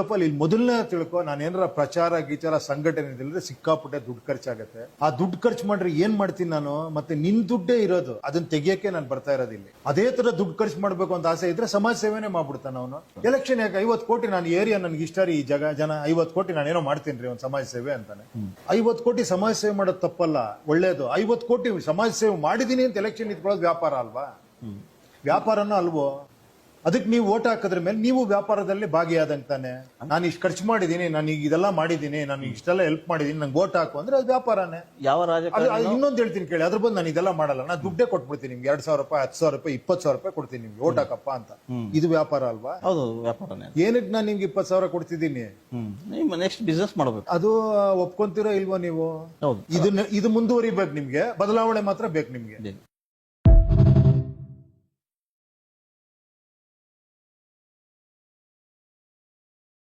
Of all ಇಲ್ಲಿ ಮೊದಲನೇ ತಿಳ್ಕೊ, ನಾನು ಏನಾರ ಪ್ರಚಾರ ಗೀಚಾರ ಸಂಘಟನೆ ಇದ್ರೆ ಸಿಕ್ಕಾಪಟ್ಟೆ ದುಡ್ಡು ಖರ್ಚಾಗತ್ತೆ. ಆ ದುಡ್ಡು ಖರ್ಚು ಮಾಡ್ರೆ ಏನ್ ಮಾಡ್ತೀನಿ ನಾನು? ಮತ್ತೆ ನಿನ್ ದುಡ್ಡೇ ಇರೋದು, ಅದನ್ನ ತೆಗಿಯಕ್ಕೆ ನಾನು ಬರ್ತಾ ಇರೋದಿಲ್ಲ. ಅದೇ ತರ ದುಡ್ಡು ಖರ್ಚು ಮಾಡ್ಬೇಕು ಅಂತ ಆಸೆ ಇದ್ರೆ ಸಮಾಜ ಸೇವೆನೇ ಮಾಡ್ಬಿಡ್ತಾನ ಅವನು. ಎಲೆಕ್ಷನ್ ಯಾಕೆ 50 ಕೋಟಿ ನಾನು ಏರಿಯಾ ನನ್ಗೆ ಇಷ್ಟ ರೀ, ಈ ಜನ 50 ಕೋಟಿ ನಾನೇನೋ ಮಾಡ್ತೀನಿ ರೀ ಒಂದು ಸಮಾಜ ಸೇವೆ ಅಂತಾನೆ. 50 ಕೋಟಿ ಸಮಾಜ ಸೇವೆ ಮಾಡೋದು ತಪ್ಪಲ್ಲ, ಒಳ್ಳೇದು. 50 ಕೋಟಿ ಸಮಾಜ ಸೇವೆ ಮಾಡಿದೀನಿ ಅಂತ ಎಲೆಕ್ಷನ್ ನಿಂತ್ಕೊಳ್ಳೋದು ವ್ಯಾಪಾರ ಅಲ್ವಾ? ವ್ಯಾಪಾರನೂ ಅಲ್ವೋ? ಅದಕ್ಕೆ ನೀವು ಓಟ್ ಹಾಕಿದ್ರ ಮೇಲೆ ನೀವು ವ್ಯಾಪಾರದಲ್ಲಿ ಭಾಗಿಯಾದಂಗೆ ತಾನೆ. ನಾನು ಇಷ್ಟು ಖರ್ಚು ಮಾಡಿದೀನಿ, ನಾನು ಈಗ ಇದೆಲ್ಲ ಮಾಡಿದೀನಿ, ನಾನು ಇಷ್ಟೆಲ್ಲ ಹೆಲ್ಪ್ ಮಾಡಿದೀನಿ, ನಂಗೆ ಓಟ್ ಹಾಕು ಅಂದ್ರೆ ಅದು ವ್ಯಾಪಾರನೇ. ಯಾವ ರಾಜಕಾರಣ ಇನ್ನೊಂದು ಹೇಳ್ತೀನಿ ಕೇಳಿ, ಅದ್ರ ಬಂದು ನಾನು ಇದೆಲ್ಲ ಮಾಡಲ್ಲ, ನಾನು ದುಡ್ಡೇ ಕೊಟ್ಬಿಡ್ತೀನಿ ನಿಮ್ಗೆ, 2,000 ರೂಪಾಯಿ, 10,000 ರೂಪಾಯಿ, 20,000 ರೂಪಾಯಿ ಕೊಡ್ತೀನಿ ನಿಮ್ಗೆ, ಓಟ್ ಹಾಕಪ್ಪ ಅಂತ. ಇದು ವ್ಯಾಪಾರ ಅಲ್ವಾ? ಹೌದು, ವ್ಯಾಪಾರನೇ. ಏನಕ್ಕೆ ನಾನು ನಿಮ್ಗೆ 20,000 ಕೊಡ್ತಿದ್ದೀನಿ? ನೀವು ನೆಕ್ಸ್ಟ್ ಬಿಸ್ನೆಸ್ ಮಾಡಬೇಕು. ಅದು ಒಪ್ಕೊಂತೀರೋ ಇಲ್ವೋ ನೀವು? ಹೌದು. ಇದು ಮುಂದುವರಿಬೇಕು, ನಿಮ್ಗೆ ಬದಲಾವಣೆ ಮಾತ್ರ ಬೇಕು ನಿಮ್ಗೆ.